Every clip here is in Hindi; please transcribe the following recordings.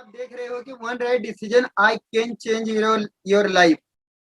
आप देख रहे हो कि one right decision I can change your life.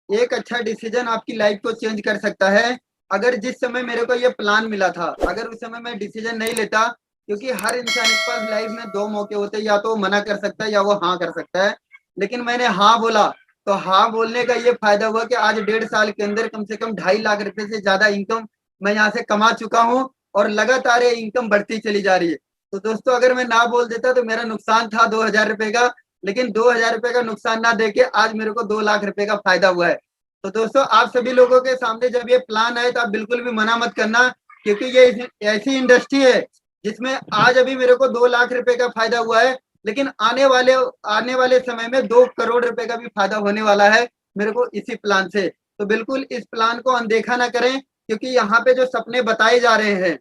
एक अच्छा डिसीजन आपकी लाइफ को चेंज कर सकता है। अगर जिस समय मेरे को ये प्लान मिला था, अगर उस समय मैं डिसीजन नहीं लेता, क्योंकि हर इंसान के पास लाइफ में दो मौके होते हैं, या तो वो मना कर सकता है या वो हाँ कर सकता है। लेकिन मैंने हाँ बोला, तो हाँ बोलने का ये फायदा हुआ कि आज 1.5 साल के अंदर कम से कम 2.5 लाख रुपए से ज्यादा इनकम मैं यहाँ से कमा चुका हूँ, और लगातार ये इनकम बढ़ती चली जा रही है। तो दोस्तों, अगर मैं ना बोल देता तो मेरा नुकसान था 2,000 रुपए का, लेकिन 2,000 रुपए का नुकसान ना देके आज मेरे को 2 लाख रुपए का फायदा हुआ है। तो दोस्तों, आप सभी लोगों के सामने जब ये प्लान आए तो आप बिल्कुल भी मना मत करना, क्योंकि ये ऐसी इंडस्ट्री है जिसमें आज अभी मेरे को 2 लाख रुपए का फायदा हुआ है, लेकिन आने वाले समय में 2 करोड़ रुपए का भी फायदा होने वाला है मेरे को इसी प्लान से। तो बिल्कुल इस प्लान को अनदेखा ना करें, क्योंकि यहाँ पे जो सपने बताए जा रहे हैं,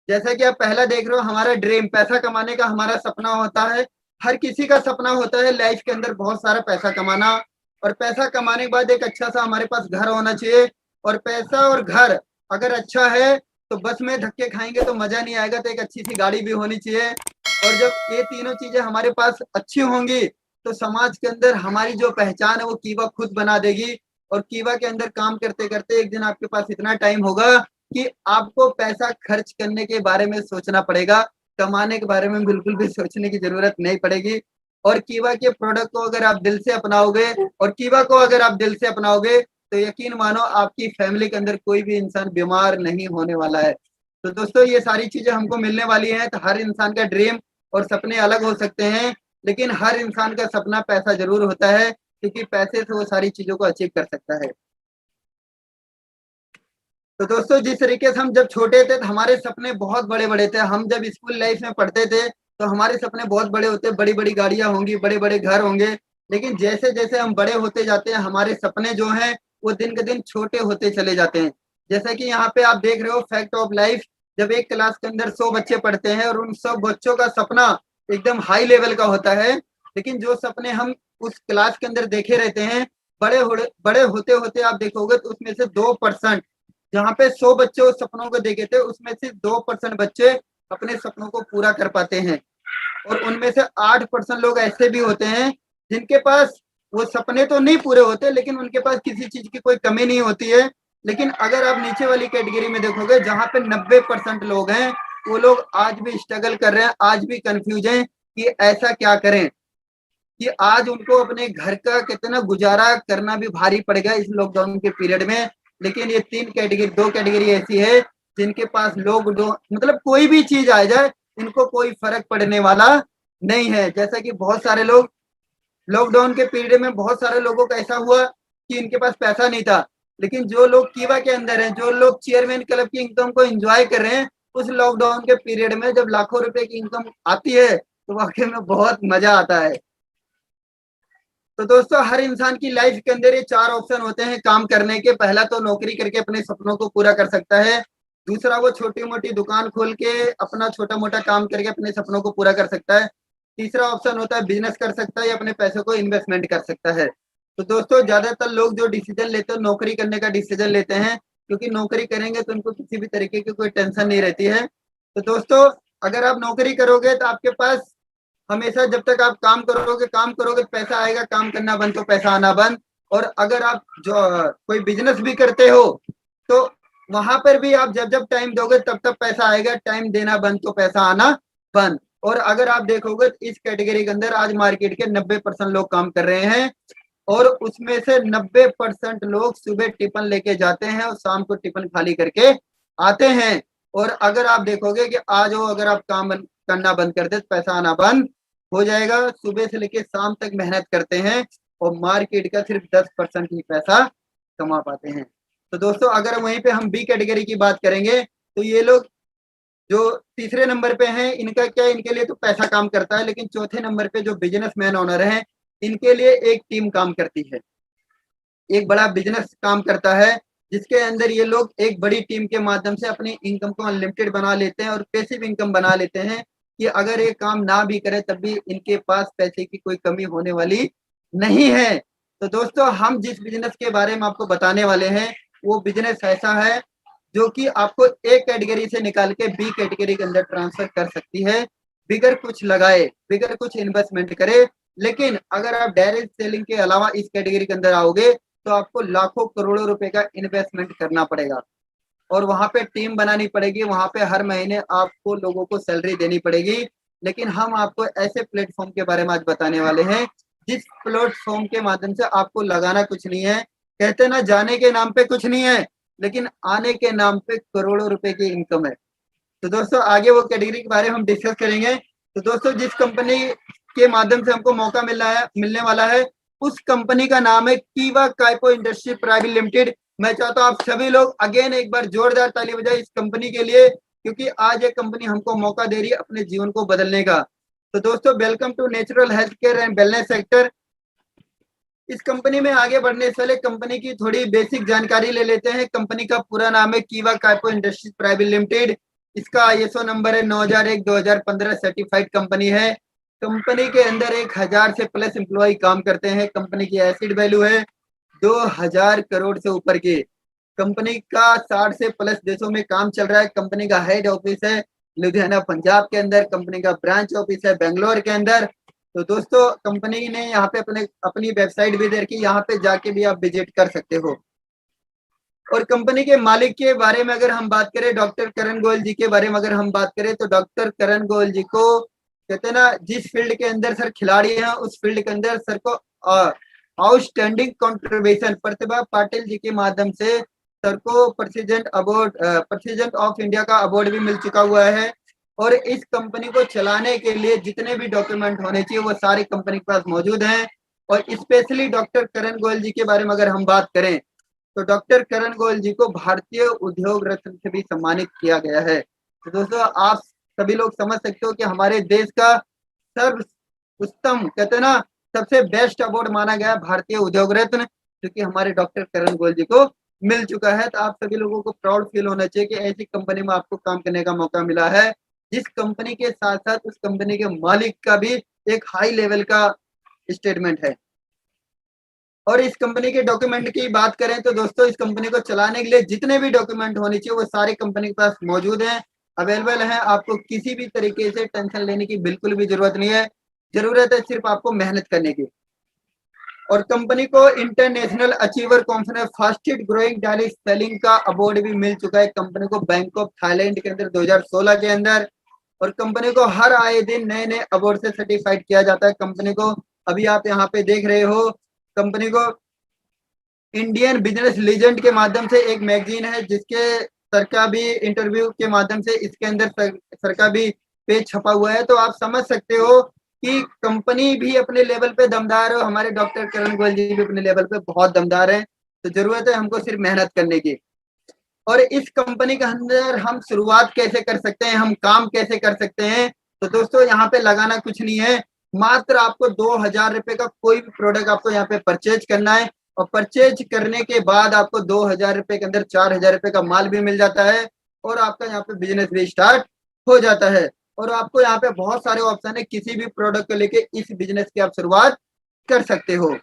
जैसा कि आप पहला देख रहे हो, हमारा ड्रीम पैसा कमाने का हमारा सपना होता है। हर किसी का सपना होता है लाइफ के अंदर बहुत सारा पैसा कमाना, और पैसा कमाने के बाद एक अच्छा सा हमारे पास घर होना चाहिए। और पैसा और घर अगर अच्छा है तो बस में धक्के खाएंगे तो मजा नहीं आएगा, तो एक अच्छी सी गाड़ी भी होनी चाहिए। और जब ये तीनों चीजें हमारे पास अच्छी होंगी तो समाज के अंदर हमारी जो पहचान है वो कीवा खुद बना देगी। और कीवा के अंदर काम करते करते एक दिन आपके पास इतना टाइम होगा कि आपको पैसा खर्च करने के बारे में सोचना पड़ेगा, कमाने के बारे में बिल्कुल भी सोचने की जरूरत नहीं पड़ेगी। और कीवा के प्रोडक्ट को अगर आप दिल से अपनाओगे, और कीवा को अगर आप दिल से अपनाओगे, तो यकीन मानो आपकी फैमिली के अंदर कोई भी इंसान बीमार नहीं होने वाला है। तो दोस्तों, ये सारी चीजें हमको मिलने वाली हैं। तो हर इंसान का ड्रीम और सपने अलग हो सकते हैं, लेकिन हर इंसान का सपना पैसा जरूर होता है, क्योंकि पैसे से वो सारी चीजों को अचीव कर सकता है। तो दोस्तों, जिस तरीके से हम जब छोटे थे तो हमारे सपने बहुत बड़े बड़े थे। हम जब स्कूल लाइफ में पढ़ते थे तो हमारे सपने बहुत बड़े होते, बड़ी बड़ी गाड़ियां होंगी, बड़े बड़े घर होंगे। लेकिन जैसे जैसे हम बड़े होते जाते हैं, हमारे सपने जो हैं वो दिन के दिन छोटे होते चले जाते हैं। जैसा कि यहाँ पे आप देख रहे हो, फैक्ट ऑफ लाइफ, जब एक क्लास के अंदर 100 बच्चे पढ़ते हैं और उन 100 बच्चों का सपना एकदम हाई लेवल का होता है, लेकिन जो सपने हम उस क्लास के अंदर देखे रहते हैं, बड़े होते होते आप देखोगे तो उसमें से 2%, जहाँ पे 100 बच्चे उस सपनों को देखे थे, उसमें से 2% बच्चे अपने सपनों को पूरा कर पाते हैं। और उनमें से 8% लोग ऐसे भी होते हैं जिनके पास वो सपने तो नहीं पूरे होते, लेकिन उनके पास किसी चीज की कोई कमी नहीं होती है। लेकिन अगर आप नीचे वाली कैटेगरी में देखोगे, जहाँ पे 90% लोग हैं, वो लोग आज भी स्ट्रगल कर रहे हैं, आज भी कंफ्यूज हैं कि ऐसा क्या करें, कि आज उनको अपने घर का कितना गुजारा करना भी भारी पड़ गया इस लॉकडाउन के पीरियड में। लेकिन ये दो कैटेगरी ऐसी है जिनके पास लॉकडाउन मतलब कोई भी चीज आ जाए, इनको कोई फर्क पड़ने वाला नहीं है। जैसा कि बहुत सारे लोग लॉकडाउन के पीरियड में, बहुत सारे लोगों का ऐसा हुआ कि इनके पास पैसा नहीं था, लेकिन जो लोग कीवा के अंदर हैं, जो लोग चेयरमैन क्लब की इनकम को एंजॉय कर रहे हैं, उस लॉकडाउन के पीरियड में जब लाखों रुपए की इनकम आती है तो वाकई में बहुत मजा आता है। तो दोस्तों, हर इंसान की लाइफ के अंदर ये 4 ऑप्शन होते हैं काम करने के। पहला तो नौकरी करके अपने सपनों को पूरा कर सकता है। दूसरा, वो छोटी मोटी दुकान खोल के अपना छोटा मोटा काम करके अपने सपनों को पूरा कर सकता है। तीसरा ऑप्शन होता है बिजनेस कर सकता है या अपने पैसों को इन्वेस्टमेंट कर सकता है। तो दोस्तों, ज्यादातर लोग जो डिसीजन लेते हैं, नौकरी करने का डिसीजन लेते हैं, क्योंकि नौकरी करेंगे तो उनको किसी भी तरीके की कोई टेंशन नहीं रहती है। तो दोस्तों, अगर आप नौकरी करोगे तो आपके पास हमेशा, जब तक आप काम करोगे तो पैसा आएगा, काम करना बंद तो पैसा आना बंद। और अगर आप जो कोई बिजनेस भी करते हो तो वहां पर भी आप जब जब टाइम दोगे तब तब पैसा आएगा, टाइम देना बंद तो पैसा आना बंद। और अगर आप देखोगे तो इस कैटेगरी के अंदर आज मार्केट के 90% लोग काम कर रहे हैं, और उसमें से 90% लोग सुबह टिफिन लेके जाते हैं और शाम को टिफिन खाली करके आते हैं। और अगर आप देखोगे कि आज वो अगर आप करना बंद कर दे तो पैसा आना बंद हो जाएगा। सुबह से लेके शाम तक मेहनत करते हैं और मार्केट का सिर्फ 10% ही पैसा कमा पाते हैं। तो दोस्तों, अगर वहीं पे हम बी कैटेगरी की बात करेंगे तो ये लोग जो तीसरे नंबर पे हैं, इनका क्या है, इनके लिए तो पैसा काम करता है, लेकिन चौथे नंबर पे जो बिजनेसमैन ओनर हैं, इनके लिए एक टीम काम करती है, एक बड़ा बिजनेस काम करता है, जिसके अंदर ये लोग एक बड़ी टीम के माध्यम से अपनी इनकम को अनलिमिटेड बना लेते हैं और पैसिव इनकम बना लेते हैं, कि अगर ये काम ना भी करे तब भी इनके पास पैसे की कोई कमी होने वाली नहीं है। तो दोस्तों, हम जिस बिजनेस के बारे में आपको बताने वाले हैं वो बिजनेस ऐसा है जो कि आपको एक कैटेगरी से निकाल के बी कैटेगरी के अंदर ट्रांसफर कर सकती है, बिगर कुछ लगाए, बिगर कुछ इन्वेस्टमेंट करे। लेकिन अगर आप डायरेक्ट सेलिंग के अलावा इस कैटेगरी के अंदर आओगे तो आपको लाखों करोड़ों रुपए का इन्वेस्टमेंट करना पड़ेगा और वहां पे टीम बनानी पड़ेगी, वहां पे हर महीने आपको लोगों को सैलरी देनी पड़ेगी। लेकिन हम आपको ऐसे प्लेटफॉर्म के बारे में आज बताने वाले हैं जिस प्लेटफॉर्म के माध्यम से आपको लगाना कुछ नहीं है, कहते ना जाने के नाम पे कुछ नहीं है, लेकिन आने के नाम पे करोड़ों रुपए की इनकम है। तो दोस्तों आगे वो कैटेगरी के बारे में हम डिस्कस करेंगे। तो दोस्तों जिस कंपनी के माध्यम से हमको मौका मिलने वाला है उस कंपनी का नाम है कीवा काइपो इंडस्ट्री प्राइवेट लिमिटेड। मैं चाहता हूँ आप सभी लोग अगेन एक बार जोरदार ताली बजाए इस कंपनी के लिए, क्योंकि आज ये कंपनी हमको मौका दे रही है अपने जीवन को बदलने का। तो दोस्तों welcome to natural health care and wellness sector. इस कंपनी में आगे बढ़ने से पहले कंपनी की थोड़ी बेसिक जानकारी ले लेते हैं। कंपनी का पूरा नाम है कीवा काइपो इंडस्ट्रीज प्राइवेट लिमिटेड। इसका आईएसओ नंबर है 9001/2015 सर्टिफाइड कंपनी है। कंपनी के अंदर 1000 से प्लस एम्प्लॉय काम करते हैं। कंपनी की एसिड वैल्यू है 2000 करोड़ से ऊपर की। कंपनी का 60 से प्लस देशों में काम चल रहा है। कंपनी का हेड ऑफिस है लुधियाना पंजाब के अंदर। कंपनी का ब्रांच ऑफिस है बेंगलोर के अंदर। तो दोस्तों कंपनी ने यहाँ पे अपनी वेबसाइट भी दे रखी, यहाँ पे जाके भी आप विजिट कर सकते हो। और कंपनी के मालिक के बारे में अगर हम बात करें, डॉक्टर करण गोयल जी के बारे में अगर हम बात करें तो डॉक्टर करण गोयल जी को कहते हैं ना जिस फील्ड के अंदर सर खिलाड़ी हैं उस फील्ड के अंदर सर को आउटस्टैंडिंग कंट्रीब्यूशन प्रतिभा पाटिल जी के माध्यम से सर को प्रेसिडेंट ऑफ इंडिया का अवार्ड भी मिल चुका हुआ है। और इस कंपनी को चलाने के लिए जितने भी डॉक्यूमेंट होने चाहिए वो सारी कंपनी के पास मौजूद हैं। और स्पेशली डॉक्टर करण गोयल जी के बारे में अगर हम बात करें तो डॉक्टर करण गोयल जी को भारतीय उद्योग रत्न से भी सम्मानित किया गया है। तो दोस्तों आप सभी लोग समझ सकते हो कि हमारे देश का सर्व उत्तम कहते हैं ना सबसे बेस्ट अवार्ड माना गया भारतीय उद्योग रत्न, क्योंकि हमारे डॉक्टर करण गोयल जी को मिल चुका है। तो आप सभी लोगों को प्राउड फील होना चाहिए कि ऐसी कंपनी में आपको काम करने का मौका मिला है जिस कंपनी के साथ साथ उस कंपनी के मालिक का भी एक हाई लेवल का स्टेटमेंट है। और इस कंपनी के डॉक्यूमेंट की बात करें तो दोस्तों इस कंपनी को चलाने के लिए जितने भी डॉक्यूमेंट होने चाहिए वो सारे कंपनी के पास मौजूद हैं, अवेलेबल हैं। आपको किसी भी तरीके से टेंशन लेने की बिल्कुल भी जरूरत नहीं है, जरूरत है सिर्फ आपको मेहनत करने की। और कंपनी को international achiever conference fastest growing direct selling का अवार्ड भी मिल चुका है कंपनी को बैंकॉक थाईलैंड के अंदर 2016 के अंदर। और कंपनी को हर आए दिन नए नए अवार्ड से सर्टिफाइड किया जाता है कंपनी को। अभी आप यहाँ पे देख रहे हो कंपनी को इंडियन बिजनेस लीजेंड के माध्यम से एक मैगजीन है जिसके सर का भी इंटरव्यू के माध्यम से इसके अंदर सर का भी पेज छपा हुआ है। तो आप समझ सकते हो कि कंपनी भी अपने लेवल पे दमदार है, हमारे डॉक्टर करण गोयल जी भी अपने लेवल पे बहुत दमदार हैं। तो जरूरत है हमको सिर्फ मेहनत करने की। और इस कंपनी के अंदर हम शुरुआत कैसे कर सकते हैं, हम काम कैसे कर सकते हैं। तो दोस्तों यहाँ पे लगाना कुछ नहीं है, मात्र आपको 2000 रुपए का कोई भी प्रोडक्ट आपको यहाँ पे परचेज करना है। और परचेज करने के बाद आपको 2000 रुपए के अंदर 4000 रुपए का माल भी मिल जाता है और आपका यहाँ पे बिजनेस भी स्टार्ट हो जाता है। और आपको यहाँ पे बहुत सारे ऑप्शन है, किसी भी प्रोडक्ट को लेके इस बिजनेस की आप शुरुआत कर सकते हो।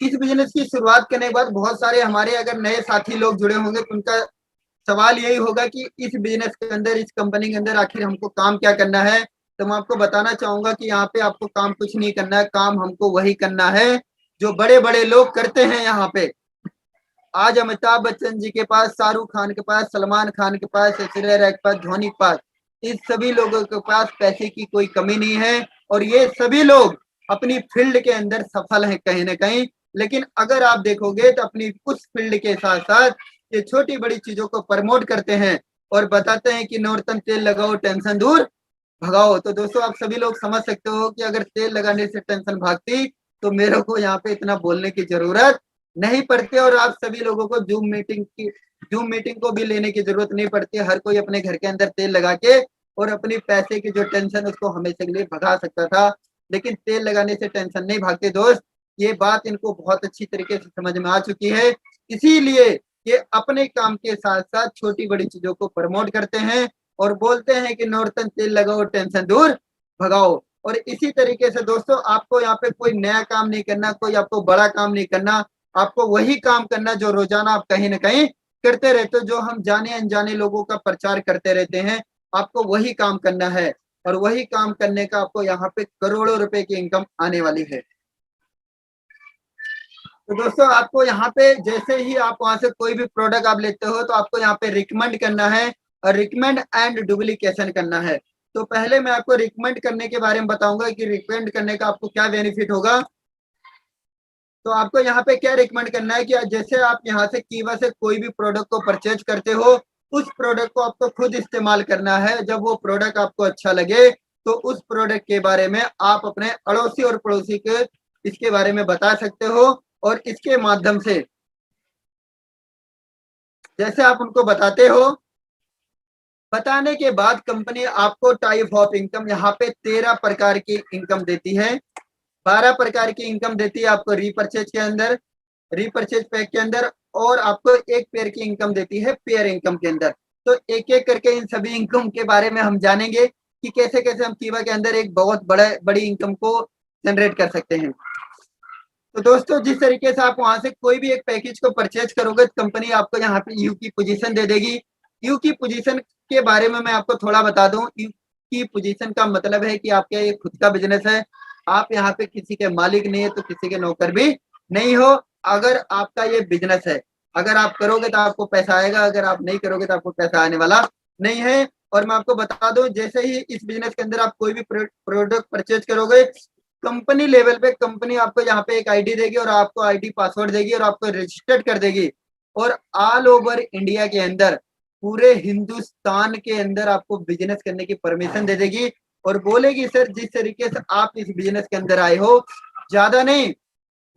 इस बिजनेस की शुरुआत करने के बाद बहुत सारे हमारे अगर नए साथी लोग जुड़े होंगे तो उनका सवाल यही होगा कि इस बिजनेस के अंदर इस कंपनी के अंदर आखिर हमको काम क्या करना है। तो मैं आपको बताना चाहूंगा कि यहाँ पे आपको काम कुछ नहीं करना है, काम हमको वही करना है जो बड़े बड़े लोग करते हैं। यहाँ पे आज अमिताभ बच्चन जी के पास, शाहरुख खान के पास, सलमान खान के पास, ऐश्वर्या राय के पास, धोनी के पास, इस सभी लोगों के पास पैसे की कोई कमी नहीं है और ये सभी लोग अपनी फील्ड के अंदर सफल हैं कहीं ना कहीं। लेकिन अगर आप देखोगे तो अपनी उस फील्ड के साथ साथ ये छोटी बड़ी चीजों को प्रमोट करते हैं और बताते हैं कि नॉर्तन तेल लगाओ टेंशन दूर भगाओ। तो दोस्तों आप सभी लोग समझ सकते हो कि अगर तेल लगाने से टेंशन भागती तो मेरे को यहाँ पे इतना बोलने की जरूरत नहीं पड़ती और आप सभी लोगों को जूम मीटिंग को भी लेने की जरूरत नहीं पड़ती। हर कोई अपने घर के अंदर तेल लगा के और अपनी पैसे की जो टेंशन उसको हमेशा के लिए भगा सकता था, लेकिन तेल लगाने से टेंशन नहीं भागती दोस्त। ये बात इनको बहुत अच्छी तरीके से समझ में आ चुकी है, इसीलिए ये अपने काम के साथ साथ छोटी बड़ी चीजों को प्रमोट करते हैं और बोलते हैं कि नॉर्तन तेल लगाओ टेंशन दूर भगाओ। और इसी तरीके से दोस्तों आपको यहाँ पे कोई नया काम नहीं करना, कोई आपको बड़ा काम नहीं करना, आपको वही काम करना जो रोजाना आप कहीं ना कहीं करते रहते हो, जो हम जाने अनजाने लोगों का प्रचार करते रहते हैं, आपको वही काम करना है। और वही काम करने का आपको यहाँ पे करोड़ों रुपए की इनकम आने वाली है। तो दोस्तों आपको यहाँ पे जैसे ही आप वहां से कोई भी प्रोडक्ट आप लेते हो तो आपको यहाँ पे रिकमेंड करना है, और रिकमेंड एंड डुप्लीकेशन करना है। तो पहले मैं आपको रिकमेंड करने के बारे में बताऊंगा कि रिकमेंड करने का आपको क्या बेनिफिट होगा। तो आपको यहाँ पे क्या रिकमेंड करना है कि जैसे आप यहाँ से कीवा से कोई भी प्रोडक्ट को परचेज करते हो, उस प्रोडक्ट को आपको खुद इस्तेमाल करना है। जब वो प्रोडक्ट आपको अच्छा लगे तो उस प्रोडक्ट के बारे में आप अपने अड़ोसी और पड़ोसी के इसके बारे में बता सकते हो, और इसके माध्यम से जैसे आप उनको बताते हो, बताने के बाद कंपनी आपको टाइप ऑफ इनकम यहाँ पे 13 प्रकार की इनकम देती है। 12 प्रकार की इनकम देती है आपको रीपरचेज के अंदर, रीपरचेज पैक के अंदर, और आपको एक पेयर की इनकम देती है पेयर इनकम के अंदर। तो एक एक करके इन सभी इनकम के बारे में हम जानेंगे कि कैसे कैसे हम कीवा के अंदर एक बहुत बड़ी इनकम को जनरेट कर सकते हैं। तो दोस्तों जिस तरीके से आप वहां से कोई भी एक पैकेज को परचेज करोगे तो कंपनी आपको यहाँ पे यू की पोजीशन दे देगी। यू की पोजीशन के बारे में मैं आपको थोड़ा बता दूं। यू की पोजीशन का मतलब है कि आपका ये खुद का बिजनेस है, आप यहाँ पे किसी के मालिक नहीं है तो किसी के नौकर भी नहीं हो। अगर आपका ये बिजनेस है, अगर आप करोगे तो आपको पैसा आएगा, अगर आप नहीं करोगे तो आपको पैसा आने वाला नहीं है। और मैं आपको बता दूं, जैसे ही इस बिजनेस के अंदर आप कोई भी प्रोडक्ट परचेज करोगे, कंपनी लेवल पे कंपनी आपको यहाँ पे एक आईडी देगी और आपको आईडी पासवर्ड देगी और आपको रजिस्टर्ड कर देगी, और ऑल ओवर इंडिया के अंदर, पूरे हिंदुस्तान के अंदर आपको बिजनेस करने की परमिशन दे देगी, और बोलेगी सर जिस तरीके से आप इस बिजनेस के अंदर आए हो, ज्यादा नहीं,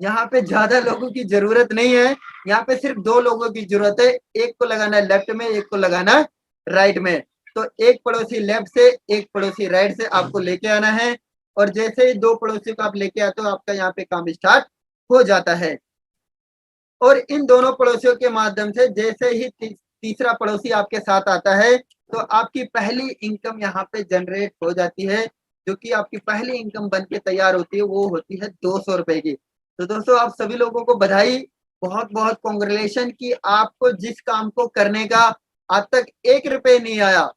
यहाँ पे ज्यादा लोगों की जरूरत नहीं है, यहाँ पे सिर्फ 2 लोगों की जरूरत है। एक को लगाना है लेफ्ट में, एक को लगाना है राइट में। तो एक पड़ोसी लेफ्ट से, एक पड़ोसी राइट से आपको लेके आना है, और जैसे ही 2 पड़ोसी को आप लेके आते हो आपका यहाँ पे काम स्टार्ट हो जाता है। और इन दोनों पड़ोसियों के माध्यम से जैसे ही तीसरा पड़ोसी आपके साथ आता है तो आपकी पहली इनकम यहाँ पे जनरेट हो जाती है। जो कि आपकी पहली इनकम बन के तैयार होती है वो होती है 200 रुपए की। तो दोस्तों आप सभी लोगों को बधाई, बहुत बहुत कॉन्ग्रेचुलेशन कि आपको जिस काम को करने का आज तक 1 रुपए नहीं आया,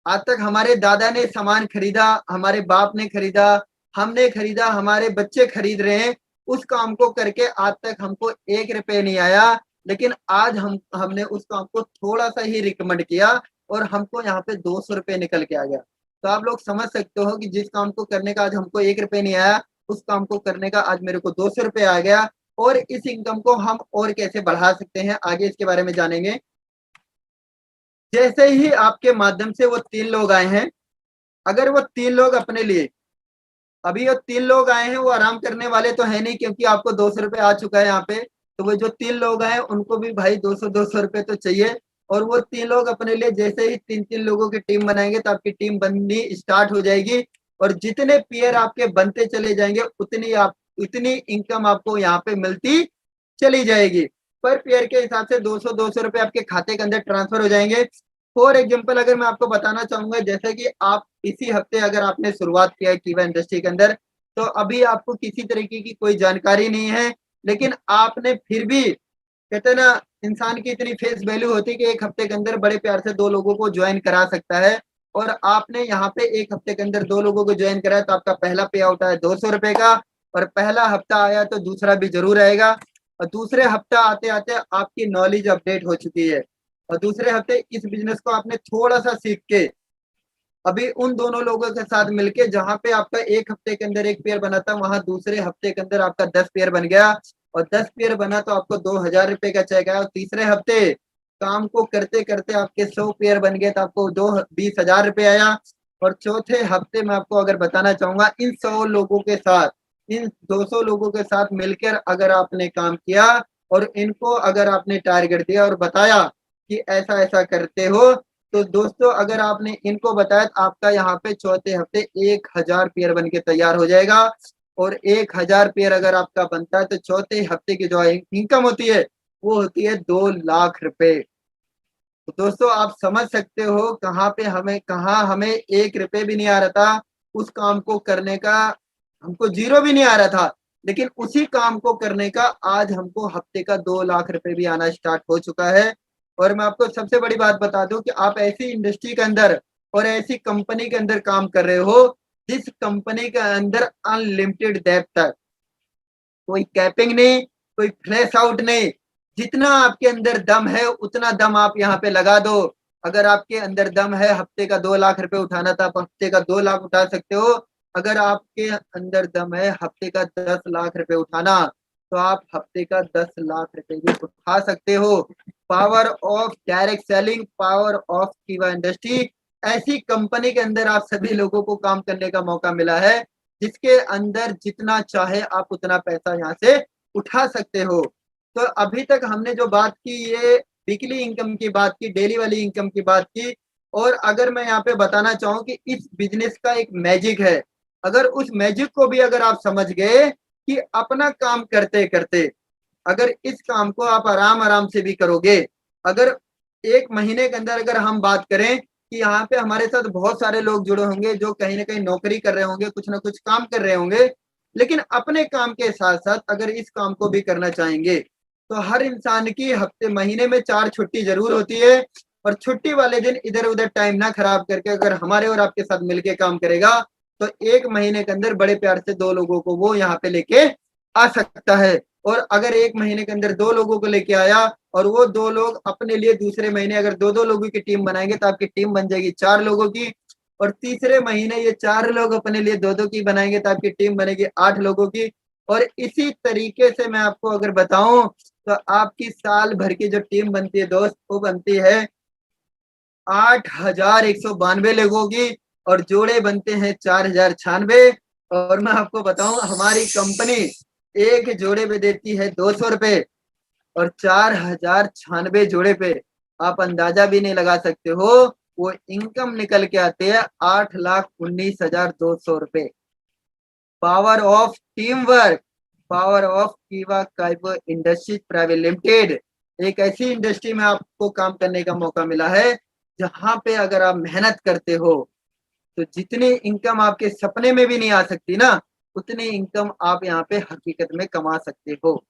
आज तक हमारे दादा ने सामान खरीदा, हमारे बाप ने खरीदा, हमने खरीदा, हमारे बच्चे खरीद रहे हैं, उस काम को करके आज तक हमको 1 रुपए नहीं आया। लेकिन आज हमने उस काम को थोड़ा सा ही रिकमेंड किया और हमको यहाँ पे 200 रुपए निकल के आ गया। तो आप लोग समझ सकते हो कि जिस काम को करने का आज हमको 1 रुपए नहीं आया, उस काम को करने का आज मेरे को 200 रुपए आ गया। और इस इनकम को हम और कैसे बढ़ा सकते हैं आगे इसके बारे में जानेंगे। जैसे ही आपके माध्यम से वो 3 लोग आए हैं, अगर वो 3 लोग अपने लिए, अभी वो 3 लोग आए हैं वो आराम करने वाले तो है नहीं, क्योंकि आपको 200 रुपए आ चुका है यहाँ पे। तो वो जो 3 लोग आए उनको भी भाई 200 रुपए तो चाहिए। और वो 3 लोग अपने लिए जैसे ही 3 लोगों की टीम बनाएंगे तो आपकी टीम बननी स्टार्ट हो जाएगी, और जितने पेयर आपके बनते चले जाएंगे उतनी इनकम आपको यहाँ पे मिलती चली जाएगी। पर पेयर के हिसाब से 200 रुपए आपके खाते के अंदर ट्रांसफर हो जाएंगे। फॉर एग्जाम्पल अगर मैं आपको बताना चाहूंगा, जैसे कि आप इसी हफ्ते अगर आपने शुरुआत किया है कीवा इंडस्ट्री के अंदर, तो अभी आपको किसी तरीके की कोई जानकारी नहीं है, लेकिन आपने फिर भी, कहते हैं ना, इंसान की इतनी फेस वैल्यू होती है कि 1 हफ्ते के अंदर बड़े प्यार से 2 लोगों को ज्वाइन करा सकता है। और आपने यहाँ पे 1 हफ्ते के अंदर 2 लोगों को ज्वाइन कराया तो आपका पहला पे आउट आया 200 रुपए का, और पहला हफ्ता आया तो दूसरा भी जरूर आएगा। और दूसरे हफ्ता आते आते आपकी नॉलेज अपडेट हो चुकी है, और दूसरे हफ्ते इस बिजनेस को आपने थोड़ा सा सीख के अभी उन दोनों लोगों के साथ मिलके, जहां पे आपका 1 हफ्ते के अंदर एक पेयर बना था, वहां दूसरे हफ्ते के अंदर आपका 10 पेयर बन गया, और 10 पेयर बना तो आपको 2000 रुपए का चेक आया। और तीसरे हफ्ते काम को करते करते आपके 100 पेयर बन गए तो आपको 20,000 रुपए आया। और चौथे हफ्ते में आपको अगर बताना चाहूंगा, इन 100 लोगों के साथ, इन 200 लोगों के साथ मिलकर अगर आपने काम किया और इनको अगर आपने टारगेट दिया और बताया कि ऐसा ऐसा करते हो, तो दोस्तों अगर आपने इनको बताया तो आपका यहाँ पे चौथे हफ्ते 1000 पेयर बन के तैयार हो जाएगा। और 1000 पेयर अगर आपका बनता है तो चौथे हफ्ते की जो इनकम होती है वो होती है 2 लाख रुपए। तो दोस्तों आप समझ सकते हो कहाँ हमें 1 रुपए भी नहीं आ रहा था उस काम को करने का, हमको जीरो भी नहीं आ रहा था, लेकिन उसी काम को करने का आज हमको हफ्ते का 2 लाख रुपए भी आना स्टार्ट हो चुका है। और मैं आपको सबसे बड़ी बात बता दूं कि आप ऐसी इंडस्ट्री के अंदर और ऐसी कंपनी के अंदर काम कर रहे हो जिस कंपनी के अंदर अनलिमिटेड डेप्थ है, कोई कैपिंग नहीं, कोई फ्लैश आउट नहीं, जितना आपके अंदर दम है उतना दम आप यहाँ पे लगा दो। अगर आपके अंदर दम है हफ्ते का 2 लाख रुपए उठाना था, आप हफ्ते का 2 लाख उठा सकते हो। अगर आपके अंदर दम है हफ्ते का 10 लाख रुपए उठाना, तो आप हफ्ते का 10 लाख रुपए भी उठा सकते हो। Power of direct selling, power of कीवा इंडस्ट्री, ऐसी कंपनी के अंदर आप सभी लोगों को काम करने का मौका मिला है जिसके अंदर जितना चाहे आप उतना पैसा यहाँ से उठा सकते हो। तो अभी तक हमने जो बात की ये वीकली इनकम की बात की, डेली वाली इनकम की बात की। और अगर मैं यहाँ पे बताना चाहूँ कि इस बिजनेस का एक मैजिक है, अगर उस मैजिक को भी अगर आप समझ गए कि अपना काम करते करते अगर इस काम को आप आराम आराम से भी करोगे, अगर 1 महीने के अंदर अगर हम बात करें कि यहाँ पे हमारे साथ बहुत सारे लोग जुड़े होंगे जो कहीं ना कहीं नौकरी कर रहे होंगे, कुछ ना कुछ काम कर रहे होंगे, लेकिन अपने काम के साथ साथ अगर इस काम को भी करना चाहेंगे तो हर इंसान की हफ्ते महीने में 4 छुट्टी जरूर होती है। और छुट्टी वाले दिन इधर उधर टाइम ना खराब करके अगर हमारे और आपके साथ मिलके काम करेगा तो 1 महीने के अंदर बड़े प्यार से 2 लोगों को वो यहाँ पे लेके आ सकता है। और अगर 1 महीने के अंदर 2 लोगों को लेके आया और वो 2 लोग अपने लिए दूसरे महीने अगर 2-2 लोगों की टीम बनाएंगे तो आपकी टीम बन जाएगी 4 लोगों की। और तीसरे महीने ये 4 लोग अपने लिए 2-2 की बनाएंगे तो आपकी टीम बनेगी 8 लोगों की। और इसी तरीके से मैं आपको अगर बताऊं तो आपकी साल भर की जो टीम बनती है दोस्त, वो बनती है 8,192 लोगों की और जोड़े बनते हैं 4,096। और मैं आपको बताऊं हमारी कंपनी एक जोड़े पे देती है 200 रुपए और 4,096 जोड़े पे आप अंदाजा भी नहीं लगा सकते हो वो इनकम निकल के आते हैं 8,19,200 रुपए। Power of team work, power of कीवा काइबो इंडस्ट्रीज प्राइवेट लिमिटेड, एक ऐसी इंडस्ट्री में आपको काम करने का मौका मिला है जहां पे अगर आप मेहनत करते हो तो जितनी इनकम आपके सपने में भी नहीं आ सकती ना, उतनी इनकम आप यहाँ पे हकीकत में कमा सकते हो।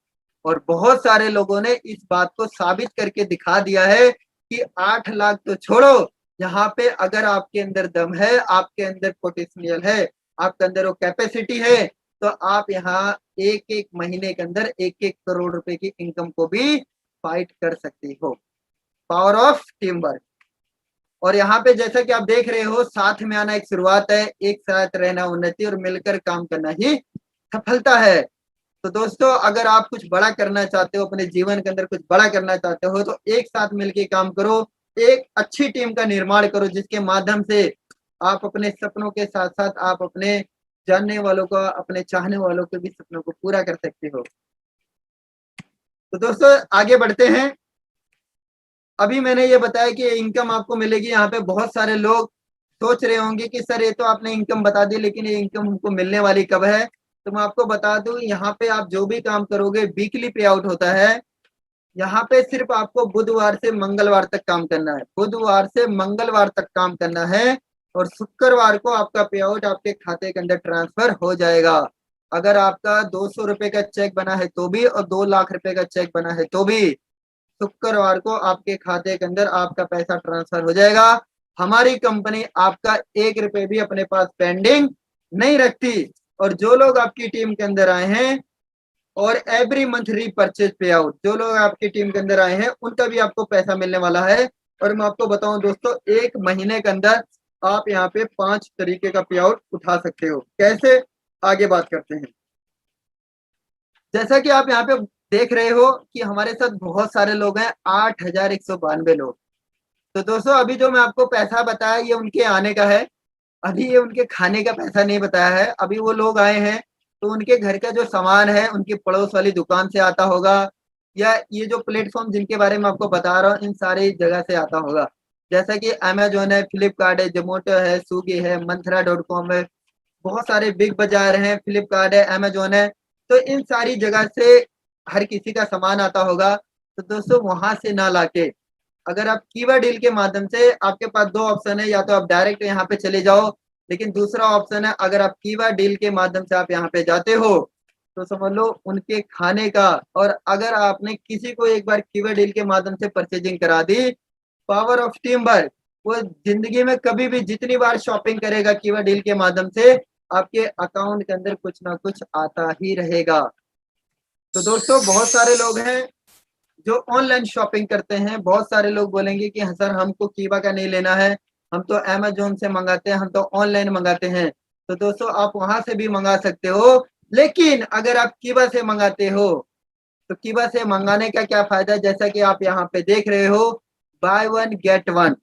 और बहुत सारे लोगों ने इस बात को साबित करके दिखा दिया है कि 8 लाख तो छोड़ो, यहाँ पे अगर आपके अंदर दम है, आपके अंदर पोटेंशियल है, आपके अंदर वो कैपेसिटी है, तो आप यहाँ एक एक महीने के अंदर 1-1 करोड़ रुपए की इनकम को भी फाइट कर सकते हो। Power of team work. और यहाँ पे जैसा कि आप देख रहे हो, साथ में आना एक शुरुआत है, एक साथ रहना उन्नति और मिलकर काम करना ही सफलता है। तो दोस्तों अगर आप कुछ बड़ा करना चाहते हो, अपने जीवन के अंदर कुछ बड़ा करना चाहते हो, तो एक साथ मिलकर काम करो, एक अच्छी टीम का निर्माण करो जिसके माध्यम से आप अपने सपनों के साथ साथ आप अपने जानने वालों को, अपने चाहने वालों के भी सपनों को पूरा कर सकते हो। तो दोस्तों आगे बढ़ते हैं। अभी मैंने ये बताया कि इनकम आपको मिलेगी, यहाँ पे बहुत सारे लोग सोच रहे होंगे कि सर ये तो आपने इनकम बता दी, लेकिन ये इनकम हमको मिलने वाली कब है। तो मैं आपको बता दूं, यहाँ पे आप जो भी काम करोगे वीकली पे आउट होता है। यहाँ पे सिर्फ आपको बुधवार से मंगलवार तक काम करना है, बुधवार से मंगलवार तक काम करना है और शुक्रवार को आपका पे आउट आपके खाते के अंदर ट्रांसफर हो जाएगा। अगर आपका 200 रुपए का चेक बना है तो भी और 2 लाख रुपए का चेक बना है तो भी शुक्रवार को आपके खाते के अंदर आपका पैसा ट्रांसफर हो जाएगा। हमारी कंपनी आपका 1 रुपए भी अपने पास पेंडिंग नहीं रखती। और जो लोग आपकी टीम के अंदर आए हैं और एवरी मंथ रीपरचेज पे आउट, जो लोग आपकी टीम के अंदर आए हैं उनका भी आपको पैसा मिलने वाला है। और मैं आपको बताऊं दोस्तों, 1 महीने के अंदर आप यहाँ पे 5 तरीके का पे आउट उठा सकते हो। कैसे, आगे बात करते हैं। जैसा कि आप यहाँ पे देख रहे हो कि हमारे साथ बहुत सारे लोग हैं, 8,192 लोग। तो दोस्तों अभी जो मैं आपको पैसा बताया ये उनके आने का है, अभी ये उनके खाने का पैसा नहीं बताया है। अभी वो लोग आए हैं तो उनके घर का जो सामान है उनकी पड़ोस वाली दुकान से आता होगा, या ये जो प्लेटफॉर्म जिनके बारे में आपको बता रहा हूँ इन सारी जगह से आता होगा। जैसा कि अमेजोन है, फ्लिपकार्ट है, जोमोटो है, स्विगी है, मंथरा.com है, बहुत सारे बिग बाजार हैं, फ्लिपकार्ट है, अमेजोन है। तो इन सारी जगह से हर किसी का सामान आता होगा। तो दोस्तों वहां से ना लाके अगर आप कीवा डील के माध्यम से, आपके पास 2 ऑप्शन है, या तो आप डायरेक्ट यहाँ पे चले जाओ, लेकिन दूसरा ऑप्शन है अगर आप कीवा डील के माध्यम से आप यहाँ पे जाते हो तो समझ लो उनके खाने का। और अगर आपने किसी को एक बार कीवा डील के माध्यम से परचेजिंग करा दी, पावर ऑफ टीम वर्क, वो जिंदगी में कभी भी जितनी बार शॉपिंग करेगा कीवा डील के माध्यम से, आपके अकाउंट के अंदर कुछ ना कुछ आता ही रहेगा। तो दोस्तों बहुत सारे लोग हैं जो ऑनलाइन शॉपिंग करते हैं। बहुत सारे लोग बोलेंगे कि हाँ सर, हमको कीवा का नहीं लेना है, हम तो अमेजोन से मंगाते हैं, हम तो ऑनलाइन मंगाते हैं। तो दोस्तों आप वहां से भी मंगा सकते हो, लेकिन अगर आप कीवा से मंगाते हो तो कीवा से मंगाने का क्या फायदा, जैसा कि आप यहाँ पे देख रहे हो, बाय वन गेट वन,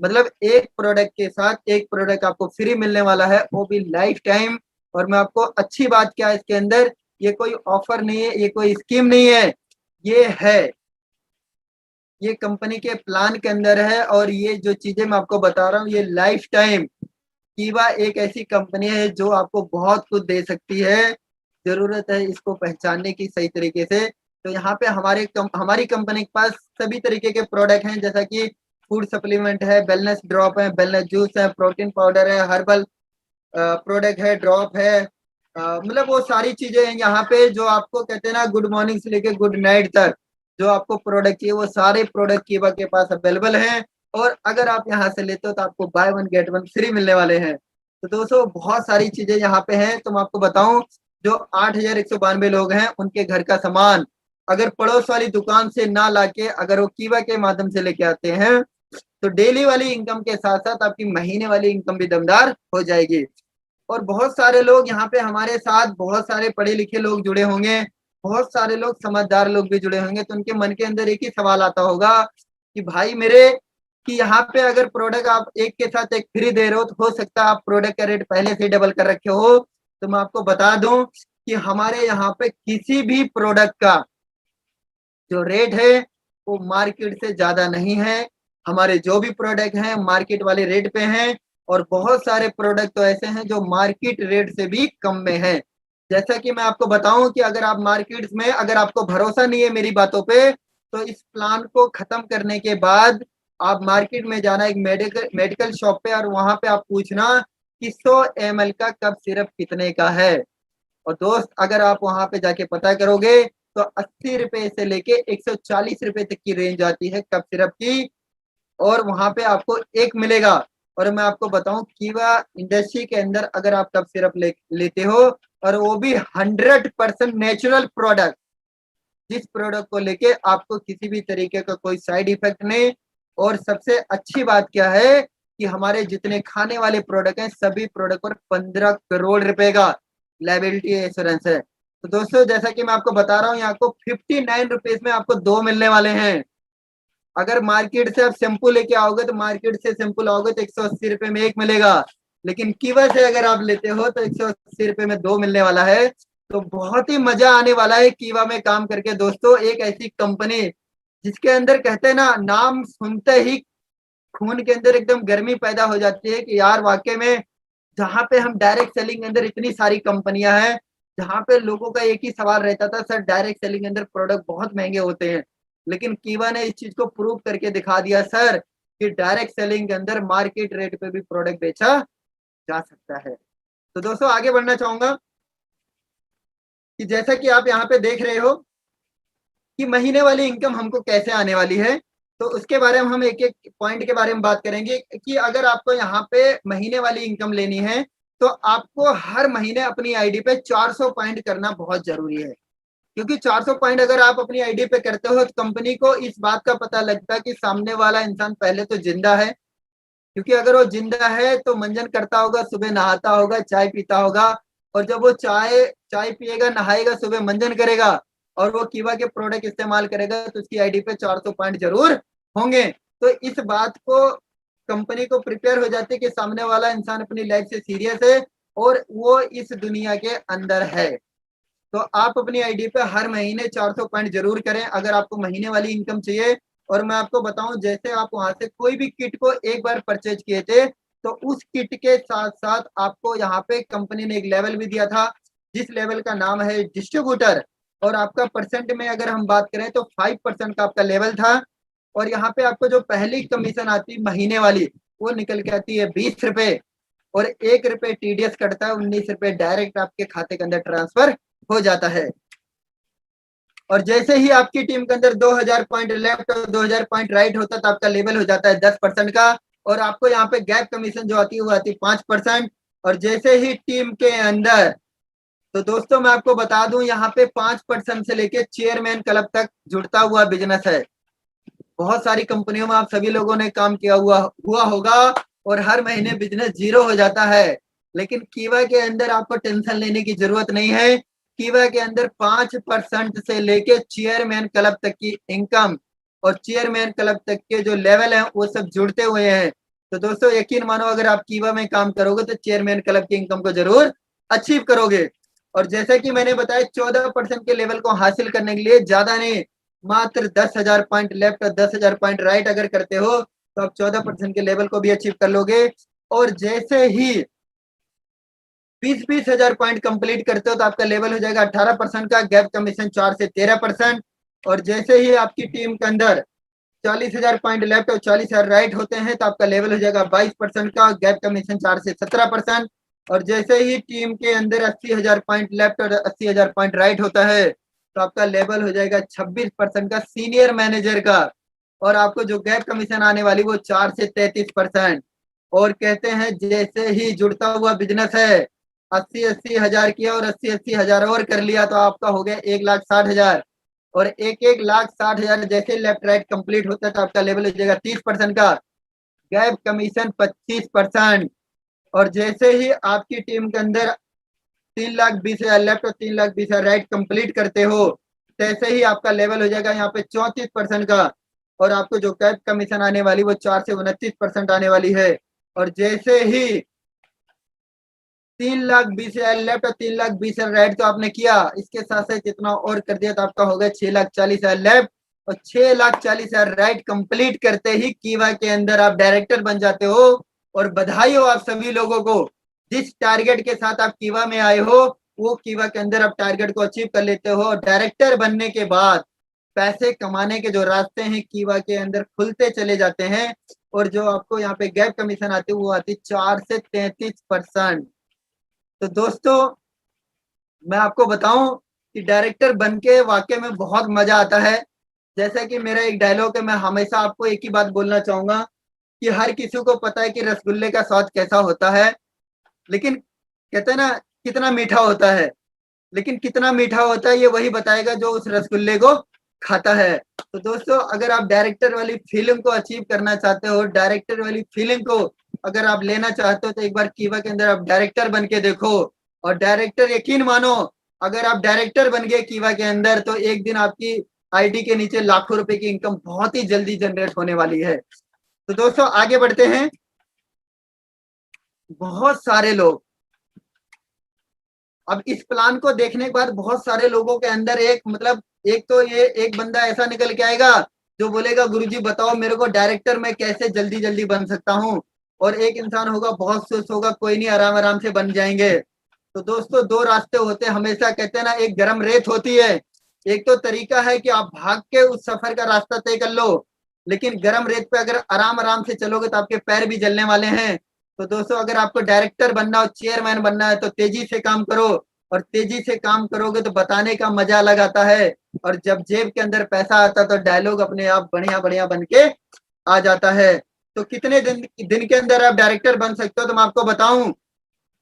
मतलब एक प्रोडक्ट के साथ एक प्रोडक्ट आपको फ्री मिलने वाला है, वो भी लाइफ टाइम। और मैं आपको अच्छी बात क्या है इसके अंदर, ये कोई ऑफर नहीं है, ये कोई स्कीम नहीं है, ये है, ये कंपनी के प्लान के अंदर है। और ये जो चीजें मैं आपको बता रहा हूँ ये लाइफ टाइम। कीवा एक ऐसी कंपनी है जो आपको बहुत कुछ दे सकती है, जरूरत है इसको पहचानने की सही तरीके से। तो यहाँ पे हमारी कंपनी के पास सभी तरीके के प्रोडक्ट हैं, जैसा कि फूड सप्लीमेंट है, वेलनेस ड्रॉप है, वेलनेस जूस है, प्रोटीन पाउडर है, हर्बल प्रोडक्ट है, ड्रॉप है, मतलब वो सारी चीजें हैं यहाँ पे जो आपको कहते हैं ना, गुड मॉर्निंग से लेके गुड नाइट तक जो आपको प्रोडक्ट चाहिए वो सारे प्रोडक्ट कीवा के पास अवेलेबल हैं। और अगर आप यहाँ से लेते हो तो आपको by one get one free मिलने वाले हैं। तो दोस्तों बहुत सारी चीजें यहाँ पे हैं। तो मैं आपको बताऊं, जो 8,192 लोग हैं उनके घर का सामान अगर पड़ोस वाली दुकान से ना लाके अगर वो कीवा के माध्यम से लेके आते हैं, तो डेली वाली इनकम के साथ साथ आपकी महीने वाली इनकम भी दमदार हो जाएगी। और बहुत सारे लोग यहाँ पे हमारे साथ, बहुत सारे पढ़े लिखे लोग जुड़े होंगे, बहुत सारे लोग समझदार लोग भी जुड़े होंगे। तो उनके मन के अंदर एक ही सवाल आता होगा कि भाई मेरे, कि यहाँ पे अगर प्रोडक्ट आप एक के साथ एक फ्री दे रहे हो, तो हो सकता है आप प्रोडक्ट का रेट पहले से डबल कर रखे हो। तो मैं आपको बता दूं कि हमारे यहाँ पे किसी भी प्रोडक्ट का जो रेट है वो मार्केट से ज्यादा नहीं है। हमारे जो भी प्रोडक्ट हैं मार्केट वाले रेट पे हैं, और बहुत सारे प्रोडक्ट तो ऐसे हैं जो मार्केट रेट से भी कम में है। जैसा कि मैं आपको बताऊं कि अगर आप मार्केट में, अगर आपको भरोसा नहीं है मेरी बातों पे, तो इस प्लान को खत्म करने के बाद आप मार्केट में जाना एक मेडिकल मेडिकल शॉप पे, और वहां पे आप पूछना कि 100 ml का कप सिरप कितने का है। और दोस्त अगर आप वहां पे जाके पता करोगे तो 80 रुपए से लेके 140 रुपए तक की रेंज आती है कप सिरप की, और वहां पे आपको एक मिलेगा। और मैं आपको बताऊं, कीवा इंडस्ट्री के अंदर अगर आप कप सिरप लेते हो, और वो भी 100% नेचुरल प्रोडक्ट, जिस प्रोडक्ट को लेके आपको किसी भी तरीके का कोई साइड इफेक्ट नहीं। और सबसे अच्छी बात क्या है कि हमारे जितने खाने वाले प्रोडक्ट हैं सभी प्रोडक्ट पर 15 करोड़ रुपए का लाइबिलिटी इंश्योरेंस है। तो दोस्तों जैसा कि मैं आपको बता रहा हूँ, यहाँ आपको 59 रुपीज में आपको दो मिलने वाले हैं। अगर मार्केट से आप शैम्पू लेके आओगे तो मार्केट से शैम्पू लाओगे तो 180 रुपए में एक मिलेगा, लेकिन कीवा से अगर आप लेते हो तो 180 रुपए में दो मिलने वाला है। तो बहुत ही मजा आने वाला है कीवा में काम करके दोस्तों। एक ऐसी कंपनी जिसके अंदर कहते हैं ना, नाम सुनते ही खून के अंदर एकदम गर्मी पैदा हो जाती है कि यार वाकई में, जहाँ पे हम डायरेक्ट सेलिंग के अंदर इतनी सारी कंपनियां हैं, जहाँ पे लोगों का एक ही सवाल रहता था, सर डायरेक्ट सेलिंग के अंदर प्रोडक्ट बहुत महंगे होते हैं, लेकिन कीवा ने इस चीज को प्रूव करके दिखा दिया सर कि डायरेक्ट सेलिंग के अंदर मार्केट रेट पे भी प्रोडक्ट बेचा जा सकता है। तो दोस्तों आगे बढ़ना चाहूंगा कि जैसा कि आप यहाँ पे देख रहे हो कि महीने वाली इनकम हमको कैसे आने वाली है, तो उसके बारे में हम एक एक पॉइंट के बारे में बात करेंगे कि अगर आपको यहाँ पे महीने वाली इनकम लेनी है तो आपको हर महीने अपनी आईडी पे 400 पॉइंट करना बहुत जरूरी है। क्योंकि 400 पॉइंट अगर आप अपनी आईडी पे करते हो तो कंपनी को इस बात का पता लगता है कि सामने वाला इंसान पहले तो जिंदा है। क्योंकि अगर वो जिंदा है तो मंजन करता होगा, सुबह नहाता होगा, चाय पीता होगा, और जब वो चाय चाय पिएगा, नहाएगा, सुबह मंजन करेगा और वो कीवा के प्रोडक्ट इस्तेमाल करेगा, तो उसकी आईडी पे 400 पॉइंट जरूर होंगे। तो इस बात को कंपनी को प्रिपेयर हो जाती है कि सामने वाला इंसान अपनी लाइफ से सीरियस है और वो इस दुनिया के अंदर है। तो आप अपनी आईडी पे हर महीने 400 पॉइंट जरूर करें अगर आपको महीने वाली इनकम चाहिए। और मैं आपको बताऊं, जैसे आप वहां से कोई भी किट को एक बार परचेज किए थे, तो उस किट के साथ साथ आपको यहाँ पे कंपनी ने एक लेवल भी दिया था, जिस लेवल का नाम है डिस्ट्रीब्यूटर। और आपका परसेंट में अगर हम बात करें तो 5% का आपका लेवल था। और यहाँ पे आपको जो पहली कमीशन आती महीने वाली, वो निकल के आती है 20 रुपए, और 1 रुपए टीडीएस कटता है, 19 रुपए डायरेक्ट आपके खाते के अंदर ट्रांसफर हो जाता है। और जैसे ही आपकी टीम के अंदर 2000 पॉइंट लेफ्ट और 2000 पॉइंट राइट होता है तो आपका लेवल हो जाता है 10% का। और आपको यहाँ पे गैप कमीशन जो आती है वो आती है 5%। और जैसे ही टीम के अंदर, तो दोस्तों मैं आपको बता दूं यहाँ पे 5% से लेके चेयरमैन क्लब तक जुड़ता हुआ बिजनेस है। बहुत सारी कंपनियों में आप सभी लोगों ने काम किया हुआ होगा और हर महीने बिजनेस जीरो हो जाता है, लेकिन कीवा के अंदर आपको टेंशन लेने की जरूरत नहीं है। कीवा के अंदर 5% से लेके चेयरमैन क्लब तक की इनकम और चेयरमैन क्लब तक के जो लेवल है वो सब जुड़ते हुए हैं। तो दोस्तों यकीन मानो, अगर आप कीवा में काम करोगे तो चेयरमैन क्लब की इनकम को जरूर अचीव करोगे। और जैसा कि मैंने बताया 14% के लेवल को हासिल करने के लिए ज्यादा नहीं, मात्र 10,000 पॉइंट लेफ्ट और 10,000 पॉइंट राइट अगर करते हो तो आप 14% के लेवल को भी अचीव कर लोगे। और जैसे ही 20,000 पॉइंट कंप्लीट करते हो तो आपका लेवल हो जाएगा 18% का, गैप कमीशन 4 से 13%। और जैसे ही आपकी टीम के अंदर 40,000 पॉइंट लेफ्ट और 40,000 राइट होते हैं तो आपका लेवल हो जाएगा 22% का, गैप कमीशन 4 से 17%। और जैसे ही टीम के अंदर 80,000 पॉइंट लेफ्ट और 80,000 पॉइंट राइट होता है तो आपका लेवल हो जाएगा 26% का, सीनियर मैनेजर का। और आपको जो गैप कमीशन आने वाली वो 4 से 33%। और कहते हैं जैसे ही जुड़ता हुआ बिजनेस है, 80,000 किया और 80,000 और कर लिया तो आपका हो गया 1,60,000। और 1,60,000 जैसे लेफ्ट राइट कंप्लीट होता है तो आपका लेवल हो जाएगा 30% का, गैप कमीशन 25%। और जैसे ही आपकी टीम के अंदर 3,20,000 लेफ्ट और 3,20,000 राइट कंप्लीट करते हो तैसे ही आपका लेवल हो जाएगा यहाँ पे 34% का। और आपको जो कैप कमीशन आने वाली वो 4 से 29% आने वाली है। और जैसे ही 3,20,000 लेफ्ट और 3,20,000 राइट तो आपने किया, इसके साथ साथ जितना और कर दिया तो आपका हो गया 6,40,000 लेफ्ट और 6,40,000 राइट कंप्लीट करते ही कीवा के अंदर आप डायरेक्टर बन जाते हो। और बधाई हो आप सभी लोगों को, जिस टारगेट के साथ आप कीवा में आए हो वो कीवा के अंदर आप टारगेट को अचीव कर लेते हो। डायरेक्टर बनने के बाद पैसे कमाने के जो रास्ते हैं कीवा के अंदर खुलते चले जाते हैं। और जो आपको यहाँ पे गैप कमीशन आती है वो आती 4 से 33%। तो दोस्तों मैं आपको बताऊं कि डायरेक्टर बन के वाकई में बहुत मजा आता है। जैसा कि मेरा एक डायलॉग है, मैं हमेशा आपको एक ही बात बोलना चाहूंगा कि हर किसी को पता है कि रसगुल्ले का स्वाद कैसा होता है, लेकिन कहते हैं ना कितना मीठा होता है, लेकिन कितना मीठा होता है ये वही बताएगा जो उस रसगुल्ले को खाता है। तो दोस्तों अगर आप डायरेक्टर वाली फीलिंग को अचीव करना चाहते हो, डायरेक्टर वाली फीलिंग को अगर आप लेना चाहते हो तो एक बार कीवा के अंदर आप डायरेक्टर बन के देखो। और डायरेक्टर, यकीन मानो, अगर आप डायरेक्टर बन गए कीवा के अंदर तो एक दिन आपकी आईडी के नीचे लाखों रुपए की इनकम बहुत ही जल्दी जनरेट होने वाली है। तो दोस्तों आगे बढ़ते हैं। बहुत सारे लोग अब इस प्लान को देखने के बाद बहुत सारे लोगों के अंदर एक तो ये एक बंदा ऐसा निकल के आएगा जो बोलेगा गुरुजी बताओ मेरे को डायरेक्टर मैं कैसे जल्दी जल्दी बन सकता हूँ। और एक इंसान होगा बहुत सुस्त होगा, कोई नहीं आराम आराम से बन जाएंगे। तो दोस्तों दो रास्ते होते हैं, हमेशा कहते हैं ना, एक गर्म रेत होती है। एक तो तरीका है कि आप भाग के उस सफर का रास्ता तय कर लो, लेकिन गर्म रेत पे अगर आराम आराम से चलोगे तो आपके पैर भी जलने वाले हैं। तो दोस्तों अगर आपको डायरेक्टर बनना हो, चेयरमैन बनना है तो तेजी से काम करो। और तेजी से काम करोगे तो बताने का मजा अलग आता है। और जब जेब के अंदर पैसा आता तो डायलॉग अपने आप बढ़िया बढ़िया बन के आ जाता है। तो कितने दिन के अंदर आप डायरेक्टर बन सकते हो, तो मैं आपको बताऊं